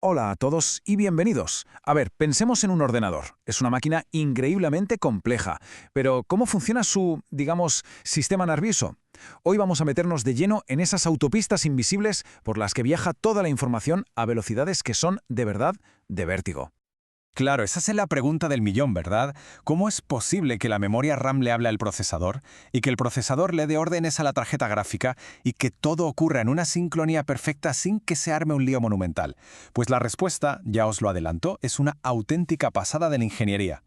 Hola a todos y bienvenidos. A ver, pensemos en un ordenador. Es una máquina increíblemente compleja, pero ¿cómo funciona su, digamos, sistema nervioso? Hoy vamos a meternos de lleno en esas autopistas invisibles por las que viaja toda la información a velocidades que son, de verdad, de vértigo. Claro, esa es la pregunta del millón, ¿verdad? ¿Cómo es posible que la memoria RAM le hable al procesador y que el procesador le dé órdenes a la tarjeta gráfica y que todo ocurra en una sincronía perfecta sin que se arme un lío monumental? Pues la respuesta, ya os lo adelanto, es una auténtica pasada de la ingeniería.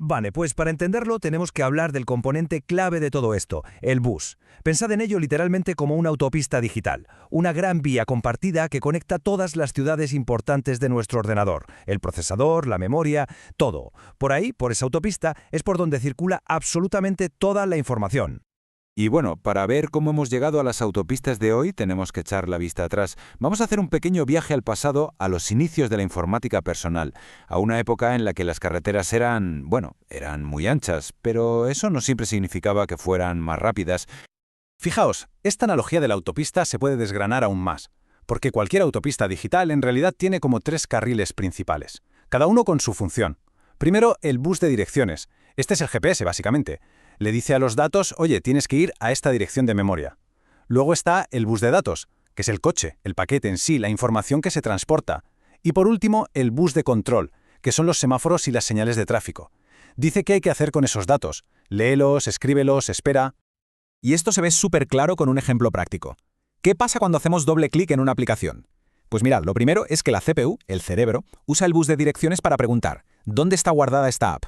Vale, pues para entenderlo tenemos que hablar del componente clave de todo esto, el bus. Pensad en ello literalmente como una autopista digital, una gran vía compartida que conecta todas las ciudades importantes de nuestro ordenador, el procesador, la memoria, todo. Por ahí, por esa autopista, es por donde circula absolutamente toda la información. Y bueno, para ver cómo hemos llegado a las autopistas de hoy, tenemos que echar la vista atrás. Vamos a hacer un pequeño viaje al pasado, a los inicios de la informática personal, a una época en la que las carreteras eran muy anchas, pero eso no siempre significaba que fueran más rápidas. Fijaos, esta analogía de la autopista se puede desgranar aún más, porque cualquier autopista digital en realidad tiene como tres carriles principales, cada uno con su función. Primero, el bus de direcciones. Este es el GPS, básicamente. Le dice a los datos, oye, tienes que ir a esta dirección de memoria. Luego está el bus de datos, que es el coche, el paquete en sí, la información que se transporta. Y por último, el bus de control, que son los semáforos y las señales de tráfico. Dice qué hay que hacer con esos datos. Léelos, escríbelos, espera. Y esto se ve súper claro con un ejemplo práctico. ¿Qué pasa cuando hacemos doble clic en una aplicación? Pues mirad, lo primero es que la CPU, el cerebro, usa el bus de direcciones para preguntar ¿dónde está guardada esta app?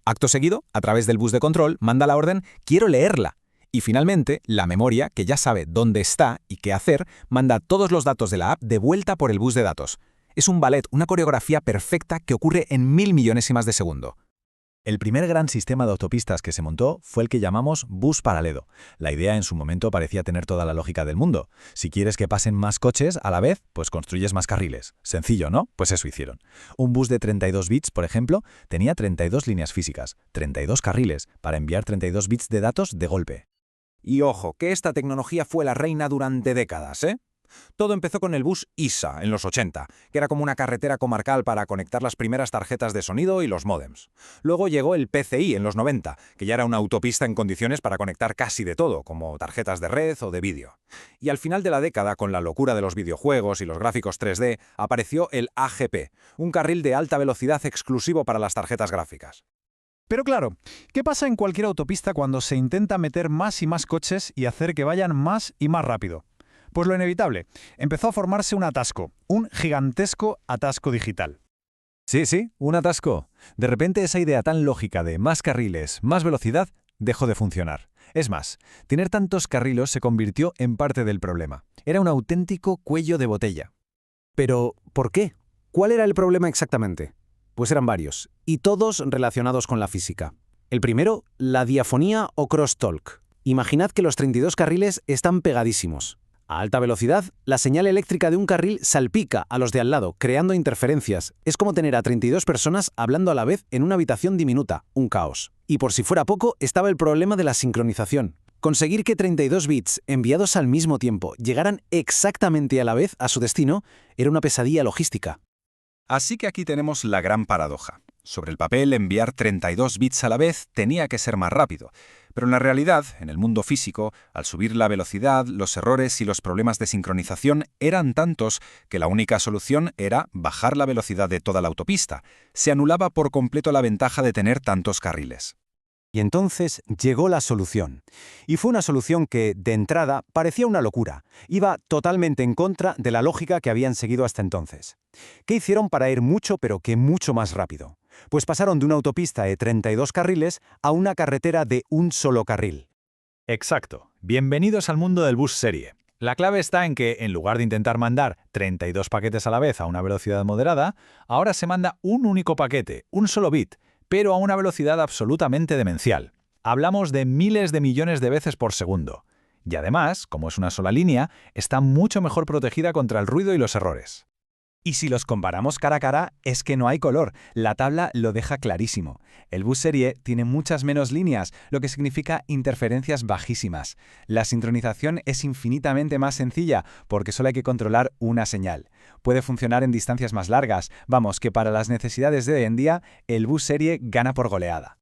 Acto seguido, a través del bus de control, manda la orden «quiero leerla». Y finalmente, la memoria, que ya sabe dónde está y qué hacer, manda todos los datos de la app de vuelta por el bus de datos. Es un ballet, una coreografía perfecta que ocurre en 1000 millonésimas de segundo. El primer gran sistema de autopistas que se montó fue el que llamamos bus paralelo. La idea en su momento parecía tener toda la lógica del mundo. Si quieres que pasen más coches a la vez, pues construyes más carriles. Sencillo, ¿no? Pues eso hicieron. Un bus de 32 bits, por ejemplo, tenía 32 líneas físicas, 32 carriles, para enviar 32 bits de datos de golpe. Y ojo, que esta tecnología fue la reina durante décadas, ¿eh? Todo empezó con el bus ISA en los 80, que era como una carretera comarcal para conectar las primeras tarjetas de sonido y los módems. Luego llegó el PCI en los 90, que ya era una autopista en condiciones para conectar casi de todo, como tarjetas de red o de vídeo. Y al final de la década, con la locura de los videojuegos y los gráficos 3D, apareció el AGP, un carril de alta velocidad exclusivo para las tarjetas gráficas. Pero claro, ¿qué pasa en cualquier autopista cuando se intenta meter más y más coches y hacer que vayan más y más rápido? Pues lo inevitable, empezó a formarse un atasco, un gigantesco atasco digital. Sí, un atasco. De repente esa idea tan lógica de más carriles, más velocidad, dejó de funcionar. Es más, tener tantos carriles se convirtió en parte del problema. Era un auténtico cuello de botella. Pero, ¿por qué? ¿Cuál era el problema exactamente? Pues eran varios, y todos relacionados con la física. El primero, la diafonía o crosstalk. Imaginad que los 32 carriles están pegadísimos. A alta velocidad, la señal eléctrica de un carril salpica a los de al lado, creando interferencias. Es como tener a 32 personas hablando a la vez en una habitación diminuta, un caos. Y por si fuera poco, estaba el problema de la sincronización. Conseguir que 32 bits enviados al mismo tiempo llegaran exactamente a la vez a su destino era una pesadilla logística. Así que aquí tenemos la gran paradoja. Sobre el papel, enviar 32 bits a la vez tenía que ser más rápido. Pero en la realidad, en el mundo físico, al subir la velocidad, los errores y los problemas de sincronización eran tantos que la única solución era bajar la velocidad de toda la autopista. Se anulaba por completo la ventaja de tener tantos carriles. Y entonces llegó la solución. Y fue una solución que, de entrada, parecía una locura. Iba totalmente en contra de la lógica que habían seguido hasta entonces. ¿Qué hicieron para ir mucho, pero que mucho más rápido? Pues pasaron de una autopista de 32 carriles a una carretera de un solo carril. Exacto. Bienvenidos al mundo del bus serie. La clave está en que, en lugar de intentar mandar 32 paquetes a la vez a una velocidad moderada, ahora se manda un único paquete, un solo bit, pero a una velocidad absolutamente demencial. Hablamos de miles de millones de veces por segundo. Y además, como es una sola línea, está mucho mejor protegida contra el ruido y los errores. Y si los comparamos cara a cara, es que no hay color. La tabla lo deja clarísimo. El bus serie tiene muchas menos líneas, lo que significa interferencias bajísimas. La sincronización es infinitamente más sencilla, porque solo hay que controlar una señal. Puede funcionar en distancias más largas. Vamos, que para las necesidades de hoy en día, el bus serie gana por goleada.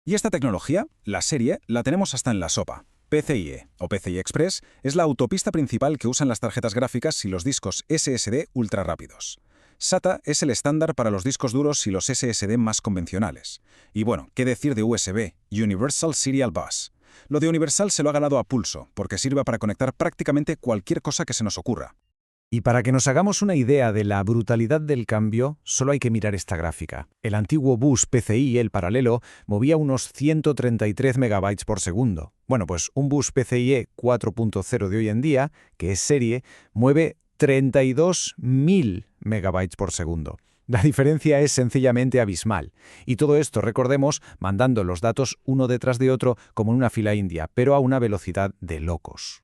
Y esta tecnología, la serie, la tenemos hasta en la sopa. PCIe, o PCI Express, es la autopista principal que usan las tarjetas gráficas y los discos SSD ultra rápidos. SATA es el estándar para los discos duros y los SSD más convencionales. Y bueno, ¿qué decir de USB, Universal Serial Bus? Lo de Universal se lo ha ganado a pulso, porque sirve para conectar prácticamente cualquier cosa que se nos ocurra. Y para que nos hagamos una idea de la brutalidad del cambio, solo hay que mirar esta gráfica. El antiguo bus PCI, el paralelo, movía unos 133 megabytes por segundo. Bueno, pues un bus PCIe 4.0 de hoy en día, que es serie, mueve 32.000 megabytes por segundo. La diferencia es sencillamente abismal. Y todo esto, recordemos, mandando los datos uno detrás de otro como en una fila india, pero a una velocidad de locos.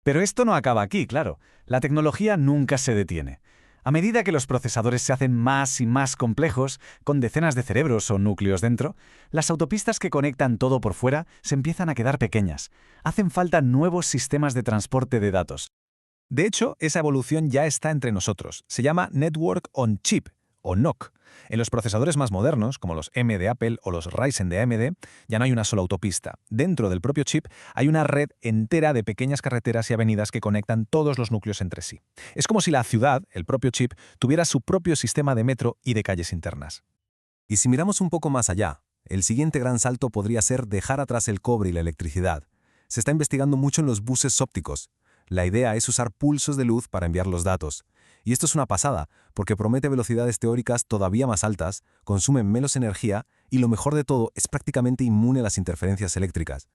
Pero esto no acaba aquí, claro. La tecnología nunca se detiene. A medida que los procesadores se hacen más y más complejos, con decenas de cerebros o núcleos dentro, las autopistas que conectan todo por fuera se empiezan a quedar pequeñas. Hacen falta nuevos sistemas de transporte de datos. De hecho, esa evolución ya está entre nosotros. Se llama Network on Chip, o NOC. En los procesadores más modernos, como los M de Apple o los Ryzen de AMD, ya no hay una sola autopista. Dentro del propio chip hay una red entera de pequeñas carreteras y avenidas que conectan todos los núcleos entre sí. Es como si la ciudad, el propio chip, tuviera su propio sistema de metro y de calles internas. Y si miramos un poco más allá, el siguiente gran salto podría ser dejar atrás el cobre y la electricidad. Se está investigando mucho en los buses ópticos. La idea es usar pulsos de luz para enviar los datos. Y esto es una pasada, porque promete velocidades teóricas todavía más altas, consume menos energía y lo mejor de todo es prácticamente inmune a las interferencias eléctricas.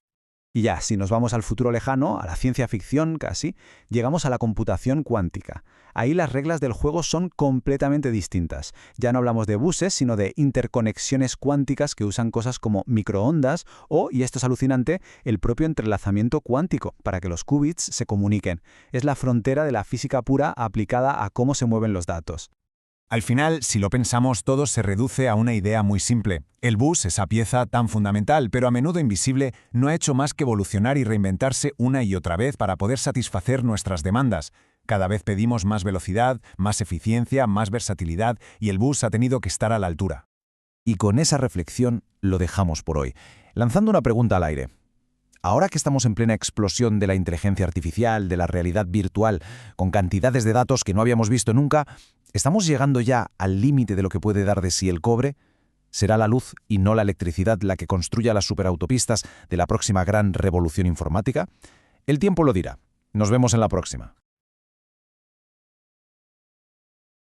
Y ya, si nos vamos al futuro lejano, a la ciencia ficción casi, llegamos a la computación cuántica. Ahí las reglas del juego son completamente distintas. Ya no hablamos de buses, sino de interconexiones cuánticas que usan cosas como microondas o, y esto es alucinante, el propio entrelazamiento cuántico para que los qubits se comuniquen. Es la frontera de la física pura aplicada a cómo se mueven los datos. Al final, si lo pensamos, todo se reduce a una idea muy simple. El bus, esa pieza tan fundamental, pero a menudo invisible, no ha hecho más que evolucionar y reinventarse una y otra vez para poder satisfacer nuestras demandas. Cada vez pedimos más velocidad, más eficiencia, más versatilidad, y el bus ha tenido que estar a la altura. Y con esa reflexión lo dejamos por hoy, lanzando una pregunta al aire. Ahora que estamos en plena explosión de la inteligencia artificial, de la realidad virtual, con cantidades de datos que no habíamos visto nunca, ¿estamos llegando ya al límite de lo que puede dar de sí el cobre? ¿Será la luz y no la electricidad la que construya las superautopistas de la próxima gran revolución informática? El tiempo lo dirá. Nos vemos en la próxima.